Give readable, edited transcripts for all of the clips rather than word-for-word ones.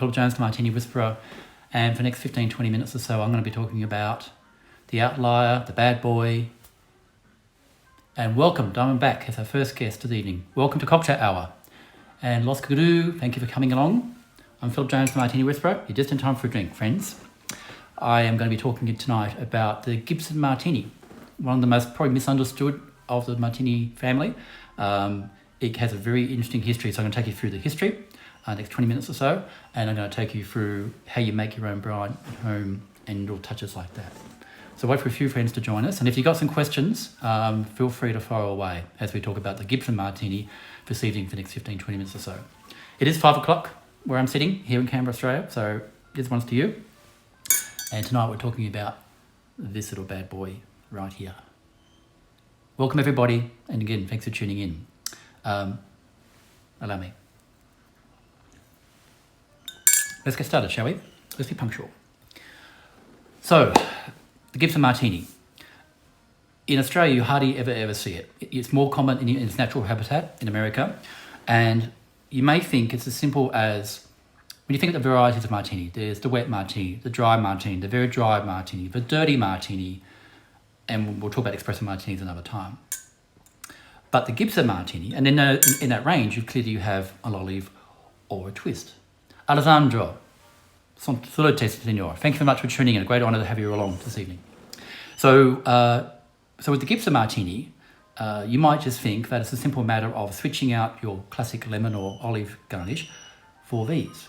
Philip Jones, the Martini Whisperer, and for the next 15-20 minutes or so I'm going to be talking about the outlier, the bad boy, and welcome, Diamondback, as our first guest this evening. Welcome to Cocktail Hour. And Los Guru, thank you for coming along. I'm Philip Jones, the Martini Whisperer. You're just in time for a drink, friends. I am going to be talking tonight about the Gibson Martini, one of the most probably misunderstood of the Martini family. It has a very interesting history, so I'm going to take you through the history, next 20 minutes or so, and I'm going to take you through how you make your own brine at home and little touches like that. So wait for a few friends to join us, and if you've got some questions, feel free to fire away as we talk about the Gibson Martini this evening for the next 15-20 minutes or so. It is 5 o'clock where I'm sitting here in Canberra, Australia, so this one's to you. And tonight we're talking about this little bad boy right here. Welcome everybody, and again, thanks for tuning in. Allow me. Let's get started, shall we? Let's be punctual. So, the Gibson Martini. In Australia, you hardly ever see it. It's more common in its natural habitat in America, and you may think it's as simple as, when you think of the varieties of martini, there's the wet martini, the dry martini, the very dry martini, the dirty martini, and we'll talk about espresso martinis another time. But the Gibson Martini, and then in that range, you have an olive or a twist. Alessandro, salute, signor. Thank you very much for tuning in. A great honour to have you along this evening. So with the Gibson Martini, you might just think that it's a simple matter of switching out your classic lemon or olive garnish for these.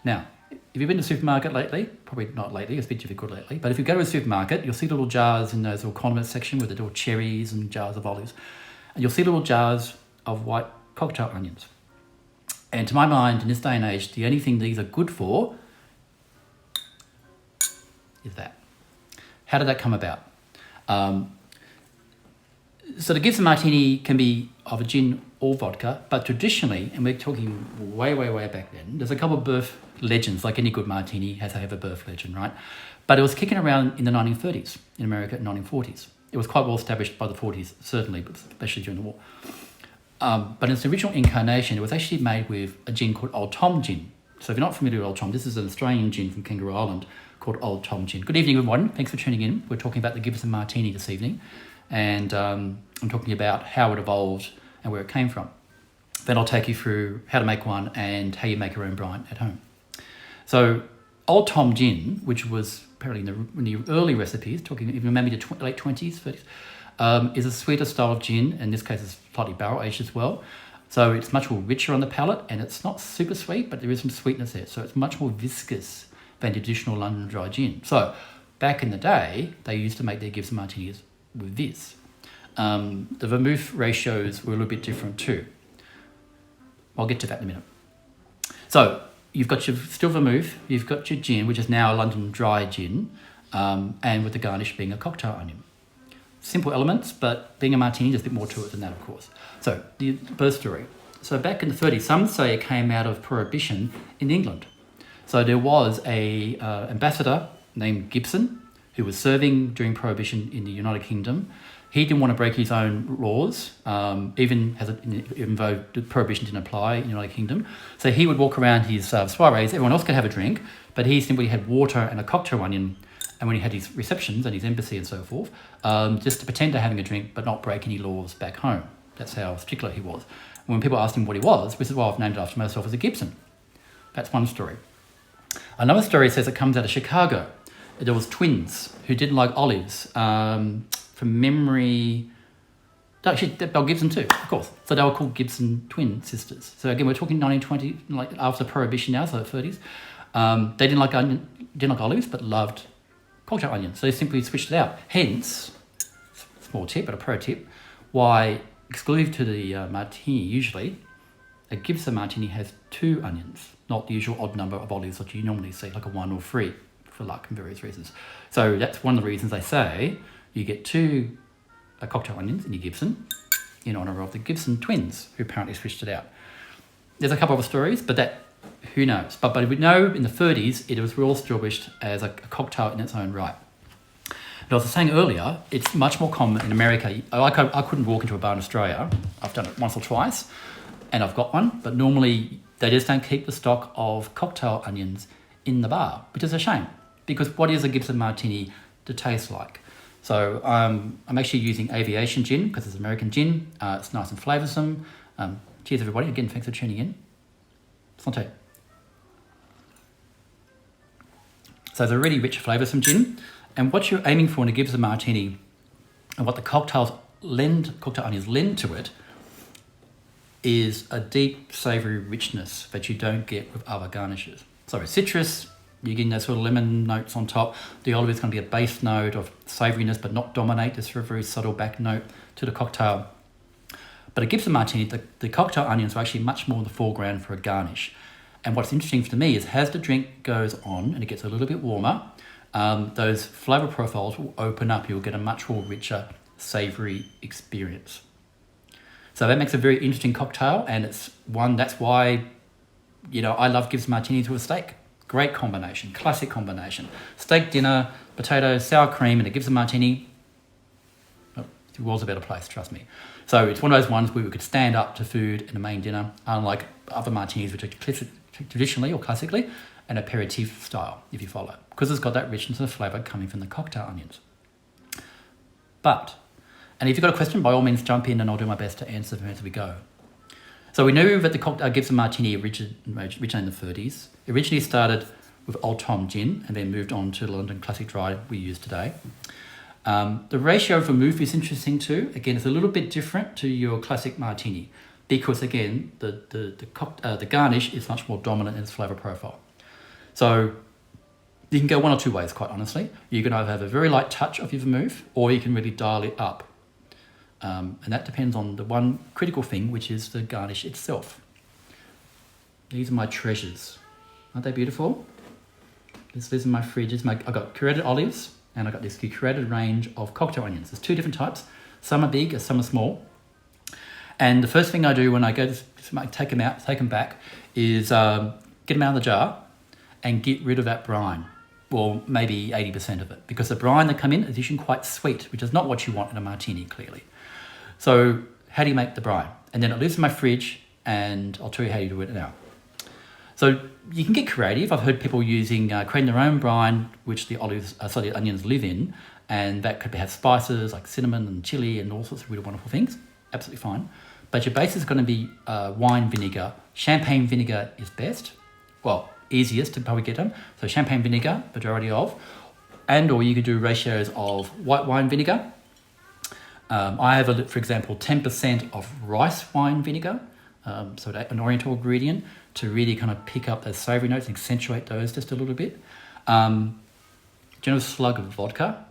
Now, if you've been to the supermarket lately, probably not lately, it's a bit difficult lately, but if you go to a supermarket, you'll see little jars in those little condiments section with the little cherries and jars of olives. And you'll see little jars of white cocktail onions. And to my mind, in this day and age, the only thing these are good for is that. How did that come about? So the Gibson Martini can be of a gin or vodka, but traditionally, and we're talking way back then, there's a couple of birth legends, like any good martini has to have a birth legend, right? But it was kicking around in the 1930s in America, 1940s. It was quite well established by the 40s, certainly, but especially during the war. But in its original incarnation, it was actually made with a gin called Old Tom Gin. So if you're not familiar with Old Tom, this is an Australian gin from Kangaroo Island called Old Tom Gin. Good evening, everyone. Thanks for tuning in. We're talking about the Gibson Martini this evening. And I'm talking about how it evolved and where it came from. Then I'll take you through how to make one and how you make your own brine at home. So Old Tom Gin, which was apparently in the early recipes, talking even maybe the late 20s, 30s, is a sweeter style of gin. In this case, it's slightly barrel aged as well. So it's much more richer on the palate, and it's not super sweet, but there is some sweetness there. So it's much more viscous than the traditional London dry gin. So back in the day, they used to make their Gibson Martinis with this. The vermouth ratios were a little bit different too. I'll get to that in a minute. So you've got your still vermouth, you've got your gin, which is now a London dry gin, and with the garnish being a cocktail onion. Simple elements, but being a martini, there's a bit more to it than that, of course. So the birth story. So back in the 30s, some say it came out of Prohibition in England. So there was a ambassador named Gibson who was serving during Prohibition in the United Kingdom. He didn't want to break his own laws, even though the Prohibition didn't apply in the United Kingdom. So he would walk around his soirees, everyone else could have a drink, but he simply had water and a cocktail onion, and when he had his receptions and his embassy and so forth, just to pretend to having a drink but not break any laws back home. That's how particular he was. When people asked him what he was, we said, well, I've named it after myself as a Gibson. That's one story. Another story says it comes out of Chicago. There was twins who didn't like olives. From memory, actually, they were Gibson too, of course. So they were called Gibson twin sisters. So again, we're talking 1920, like after Prohibition now, so the 30s. They didn't like olives, but loved cocktail onions. So they simply switched it out. Hence, small tip, but a pro tip, why exclusive to the martini, usually, a Gibson Martini has 2 onions, not the usual odd number of olives that you normally see, like a 1 or 3, for luck and various reasons. So that's one of the reasons they say you get 2 cocktail onions in your Gibson in honour of the Gibson twins, who apparently switched it out. There's a couple of stories, but that, who knows? But we know in the 30s, it was well established as a cocktail in its own right. But as I was saying earlier, it's much more common in America. I couldn't walk into a bar in Australia. I've done it once or twice, and I've got one. But normally, They just don't keep the stock of cocktail onions in the bar, which is a shame, because what is a Gibson Martini to taste like? So I'm actually using Aviation Gin because it's American gin. It's nice and flavoursome. Cheers, everybody. Again, thanks for tuning in. Santé. So it's a really rich, flavoursome gin. And what you're aiming for in a Gibson Martini and what the cocktail onions lend to it is a deep, savoury richness that you don't get with other garnishes. So citrus, you're getting those sort of lemon notes on top. The olive is going to be a base note of savouriness, but not dominate. There's a very subtle back note to the cocktail. But a Gibson Martini, the cocktail onions are actually much more in the foreground for a garnish. And what's interesting to me is as the drink goes on and it gets a little bit warmer, those flavour profiles will open up. You'll get a much more richer, savoury experience. So that makes a very interesting cocktail, and it's one that's why, I love Gibson Martini to a steak. Great combination, classic combination. Steak dinner, potatoes, sour cream, and a Gibson Martini. Oh, the world's a better place, trust me. So it's one of those ones where we could stand up to food in a main dinner, unlike other martinis, which are traditionally or classically an aperitif style, if you follow, because it's got that richness of flavour coming from the cocktail onions. And if you've got a question, by all means jump in and I'll do my best to answer them as we go. So we know that the Gibson Martini originated in the 30s. It originally started with Old Tom Gin and then moved on to the London Classic Dry we use today. The ratio of vermouth is interesting too. Again, it's a little bit different to your classic Martini because, again, the garnish is much more dominant in its flavour profile. So you can go one or two ways, quite honestly. You can either have a very light touch of your vermouth or you can really dial it up. And that depends on the one critical thing, which is the garnish itself. These are my treasures. Aren't they beautiful? This is my fridge. I've got curated olives and I've got this curated range of cocktail onions. There's two different types. Some are big and some are small. And the first thing I do when I go to take them back, is get them out of the jar and get rid of that brine. Well, maybe 80% of it, because the brine that come in is usually quite sweet, which is not what you want in a martini, clearly. So how do you make the brine? And then it lives in my fridge, and I'll tell you how you do it now. So you can get creative. I've heard people creating their own brine, which the onions live in, and that could have spices like cinnamon and chili and all sorts of really wonderful things. Absolutely fine. But your base is going to be wine vinegar. Champagne vinegar is best. Well, easiest to probably get them. So champagne vinegar, majority of, or you could do ratios of white wine vinegar. I have, for example, 10% of rice wine vinegar, so that an oriental ingredient to really kind of pick up those savoury notes and accentuate those just a little bit. Generous slug of vodka,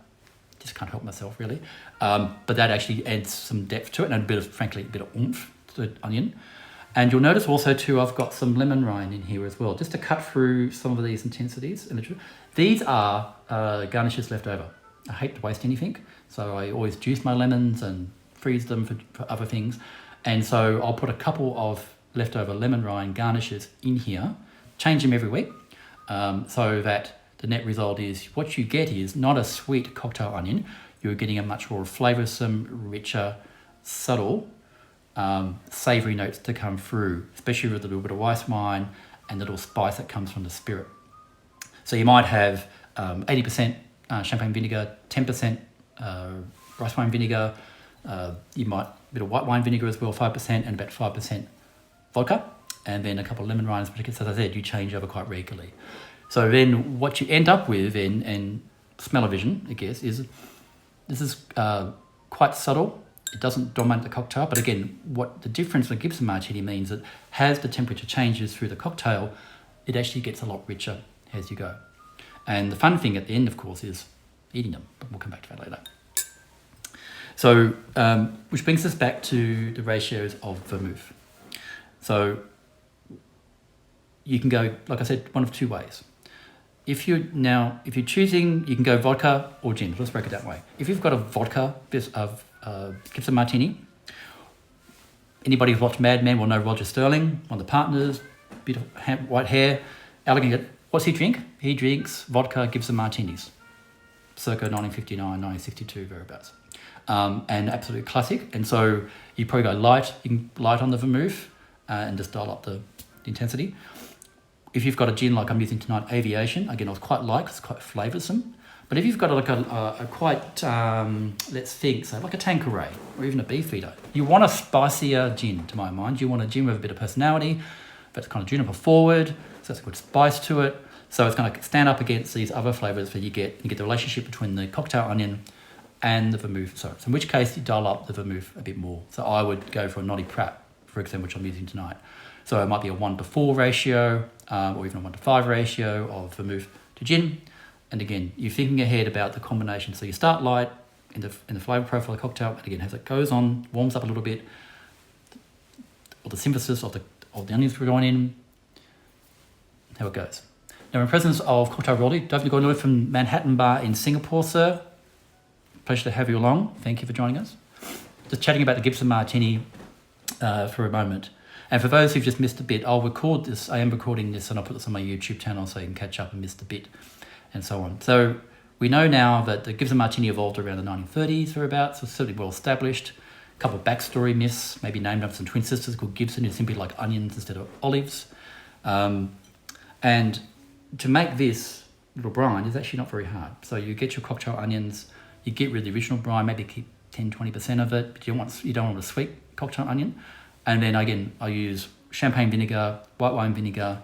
just can't help myself really, but that actually adds some depth to it and a bit of oomph to the onion. And you'll notice also too, I've got some lemon rind in here as well, just to cut through some of these intensities. These are garnishes left over. I hate to waste anything, so I always juice my lemons and freeze them for other things. And so I'll put a couple of leftover lemon rind garnishes in here, change them every week, so that the net result is what you get is not a sweet cocktail onion, you're getting a much more flavoursome, richer, subtle, savoury notes to come through, especially with a little bit of white wine and the little spice that comes from the spirit. So you might have 80% champagne vinegar, 10% rice wine vinegar, you might a bit of white wine vinegar as well, 5%, and about 5% vodka, and then a couple of lemon rinds, which, as I said, you change over quite regularly. So then what you end up with in smell-o-vision, I guess, is this is quite subtle. It doesn't dominate the cocktail, but again, what the difference with Gibson Martini means that as the temperature changes through the cocktail, it actually gets a lot richer as you go. And the fun thing at the end, of course, is eating them, but we'll come back to that later. So, which brings us back to the ratios of vermouth. So, you can go, like I said, one of two ways. If you're choosing, you can go vodka or gin. Let's break it that way. If you've got a vodka of Gibson Martini, anybody who's watched Mad Men will know Roger Sterling, one of the partners, bit of white hair, elegant. What's he drink? He drinks vodka Gibson Martinis, circa 1959, 1962, thereabouts. And absolute classic. And so you probably go light, you can light on the vermouth and just dial up the the intensity. If you've got a gin like I'm using tonight, Aviation, again, I was quite light, it's quite flavoursome. But if you've got like a quite, let's think, so like a Tanqueray or even a Beefeater, you want a spicier gin, to my mind. You want a gin with a bit of personality, that's kind of juniper forward, so that's a good spice to it. So it's going to stand up against these other flavours that you get the relationship between the cocktail onion and the vermouth. So in which case you dial up the vermouth a bit more. So I would go for a Noddy Pratt, for example, which I'm using tonight. So it might be a 1-to-4 ratio or even a 1-to-5 ratio of vermouth to gin. And again, you're thinking ahead about the combination. So you start light in the flavour profile of the cocktail, and again, as it goes on, warms up a little bit, or the synthesis of the onions we're going in, how it goes. Now, in presence of cocktail royalty, David Gordon from Manhattan Bar in Singapore, sir. Pleasure to have you along. Thank you for joining us. Just chatting about the Gibson Martini for a moment. And for those who've just missed a bit, I'll record this. I am recording this, and I'll put this on my YouTube channel so you can catch up and miss a bit, and so on. So we know now that the Gibson Martini evolved around the 1930s or about, so it's certainly well established. A couple of backstory myths, maybe named after some twin sisters called Gibson, who simply like onions instead of olives. And to make this little brine is actually not very hard. So you get your cocktail onions, you get rid of the original brine, maybe keep 10-20% of it, but you don't want a sweet cocktail onion. And then again, I use champagne vinegar, white wine vinegar,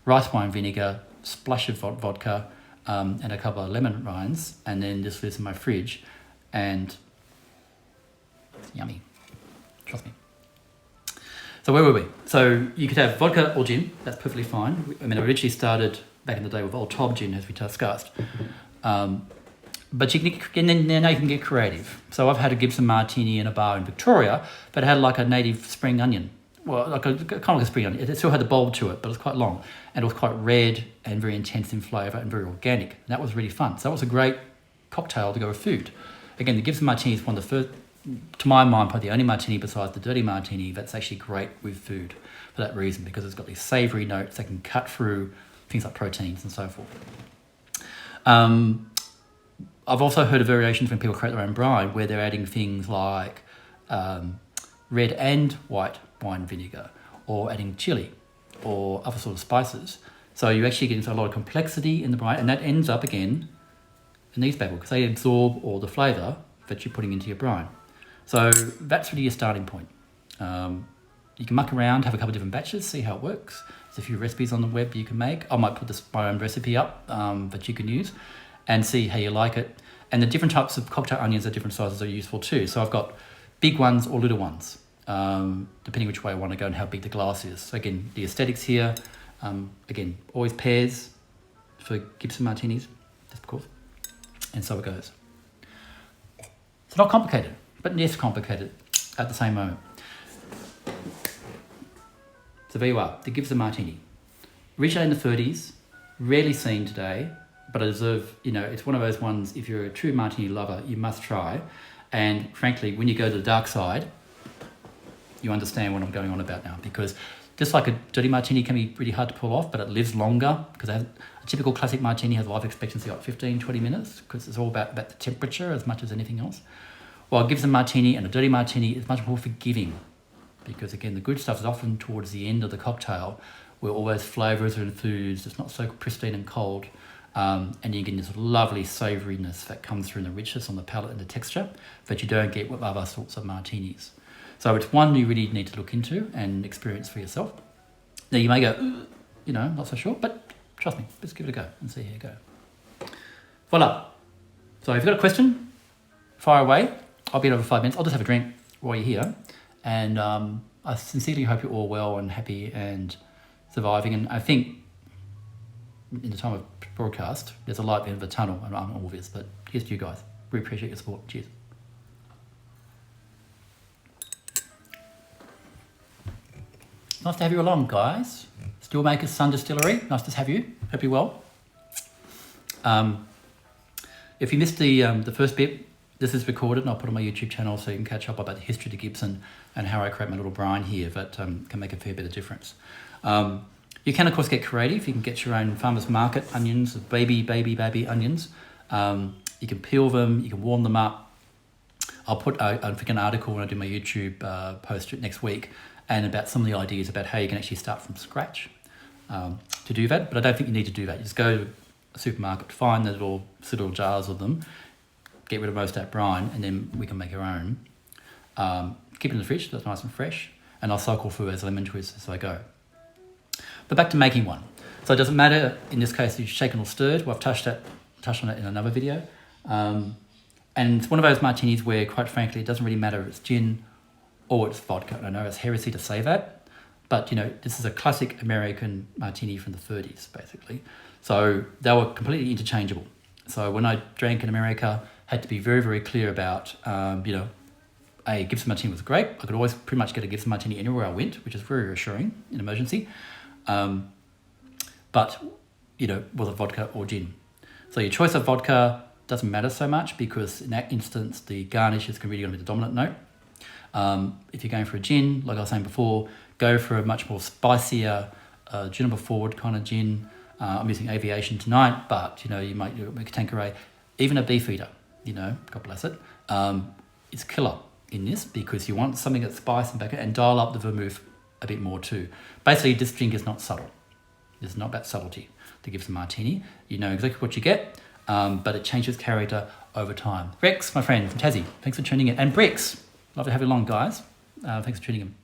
rice wine vinegar, splash of vodka, and a couple of lemon rinds, and then just leave this in my fridge, and it's yummy. Trust me. So where were we? So you could have vodka or gin, that's perfectly fine. I mean, I originally started back in the day with Old Tob gin, as we discussed. But you can, now you can get creative. So I've had a Gibson Martini in a bar in Victoria that had like a native spring onion. Well, like kind of like a spring onion. It still had the bulb to it, but it was quite long. And it was quite red and very intense in flavour and very organic. And that was really fun. So that was a great cocktail to go with food. Again, the Gibson Martini is one of the first, to my mind, probably the only martini besides the dirty martini that's actually great with food for that reason, because it's got these savoury notes that can cut through things like proteins and so forth. I've also heard of variations when people create their own brine where they're adding things like red and white wine vinegar, or adding chili or other sort of spices. So you actually get into a lot of complexity in the brine, and that ends up again in these bad because they absorb all the flavour that you're putting into your brine. So that's really your starting point. You can muck around, have a couple of different batches, see how it works. There's a few recipes on the web you can make. I might put my own recipe up that you can use and see how you like it. And the different types of cocktail onions at different sizes are useful too. So I've got big ones or little ones, depending which way I want to go and how big the glass is. So again, the aesthetics here, again, always pairs for Gibson Martinis, just of course. And so it goes. It's not complicated, but yes, complicated at the same moment. So there you are, the Gibson Martini. Originated in the 30s, rarely seen today, but I deserve, it's one of those ones, if you're a true martini lover, you must try. And frankly, when you go to the dark side, you understand what I'm going on about now, because just like a dirty martini can be really hard to pull off, but it lives longer, because a typical classic martini has a life expectancy of 15-20 minutes, because it's all about the temperature as much as anything else. While Gibson Martini and a dirty martini is much more forgiving, because again, the good stuff is often towards the end of the cocktail, where all those flavours are infused, it's not so pristine and cold, and you get this lovely savouriness that comes through in the richness on the palate and the texture that you don't get with other sorts of martinis. So it's one you really need to look into and experience for yourself. Now you may go, not so sure, but trust me, let's give it a go and see how you go. Voila. So if you've got a question, fire away. I'll be in over 5 minutes. I'll just have a drink while you're here. And I sincerely hope you're all well and happy and surviving. And I think in the time of broadcast, there's a light at the end of the tunnel, and I'm all this, but here's to you guys. Really appreciate your support. Cheers. Nice to have you along, guys. Steelmakers Sun Distillery, nice to have you. Hope you're well. If you missed the first bit, this is recorded and I'll put it on my YouTube channel so you can catch up about the history of the Gibson and how I create my little brine here that can make a fair bit of difference. You can, of course, get creative. You can get your own farmer's market onions, baby onions. You can peel them, you can warm them up. I'll put an article when I do my YouTube post next week, and about some of the ideas about how you can actually start from scratch to do that. But I don't think you need to do that. You just go to a supermarket, find the little jars of them, get rid of most of that brine, and then we can make our own. Keep it in the fridge, that's nice and fresh, and I'll cycle through as lemon twists as I go. But back to making one. So it doesn't matter, in this case, you've shaken or stirred. Well, I've touched on it in another video. And it's one of those martinis where, quite frankly, it doesn't really matter if it's gin or it's vodka. And I know it's heresy to say that, but this is a classic American martini from the 30s, basically. So they were completely interchangeable. So when I drank in America, I had to be very, very clear about, a Gibson Martini was great. I could always pretty much get a Gibson Martini anywhere I went, which is very reassuring in emergency. But, was it vodka or gin? So your choice of vodka doesn't matter so much, because in that instance, the garnish is really going to be the dominant note. If you're going for a gin, like I was saying before, go for a much more spicier, juniper forward kind of gin. I'm using Aviation tonight, but, you might make a Tanqueray. Even a Beefeater, God bless it, it's killer in this, because you want something that's spice and back and dial up the vermouth a bit more too. Basically, this drink is not subtle. It's not about subtlety. The Gibson Martini, you know exactly what you get, but it changes character over time. Rex, my friend from Tassie, thanks for tuning in. And Brix, love to have you along, guys. Thanks for tuning in.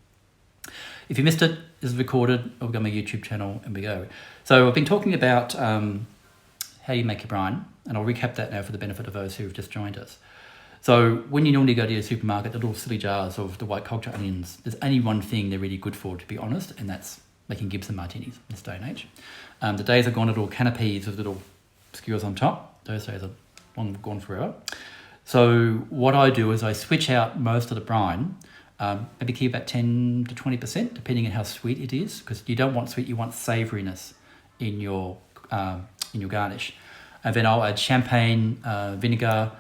If you missed it, this is recorded. I'll go on my YouTube channel and we go. So I've been talking about how you make your brine, and I'll recap that now for the benefit of those who have just joined us. So when you normally go to your supermarket, the little silly jars of the white culture onions, there's only one thing they're really good for, to be honest, and that's making Gibson Martinis in this day and age. The days are gone, little canopies with little skewers on top. Those days are long gone forever. So what I do is I switch out most of the brine, maybe keep about 10 to 20%, depending on how sweet it is, because you don't want sweet, you want savouriness in your garnish. And then I'll add champagne, vinegar,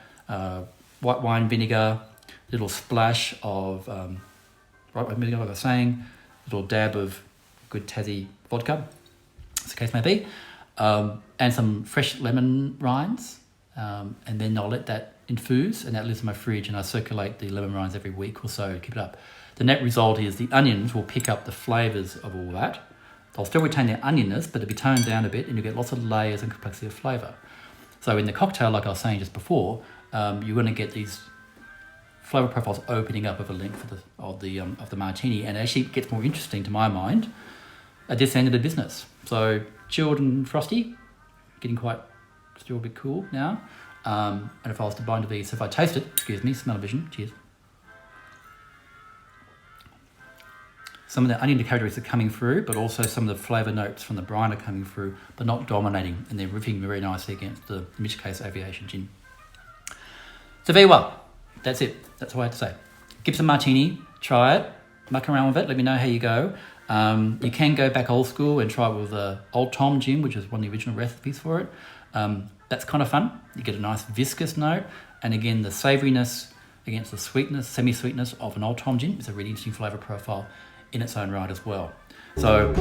white wine vinegar, a little splash of white wine vinegar, like I was saying, a little dab of good Tassie vodka, as the case may be, and some fresh lemon rinds, and then I'll let that infuse, and that lives in my fridge, and I circulate the lemon rinds every week or so to keep it up. The net result is the onions will pick up the flavours of all that. They'll still retain their onionness, but it'll be toned down a bit, and you get lots of layers and complexity of flavour. So in the cocktail, like I was saying just before, you're going to get these flavour profiles opening up of the length of the martini, and it actually gets more interesting to my mind at this end of the business. So chilled and frosty, getting quite still a bit cool now. And if I was to bind to these, if I taste it, smell-o-vision, cheers. Some of the onion characteristics are coming through, but also some of the flavour notes from the brine are coming through, but not dominating, and they're riffing very nicely against the, in which case, Aviation gin. So very well, that's it. That's all I have to say. Gibson Martini, try it, muck around with it, let me know how you go. You can go back old school and try it with Old Tom gin, which is one of the original recipes for it. That's kind of fun. You get a nice viscous note, and again, the savouriness against the sweetness, semi-sweetness of an Old Tom gin is a really interesting flavour profile in its own right as well. So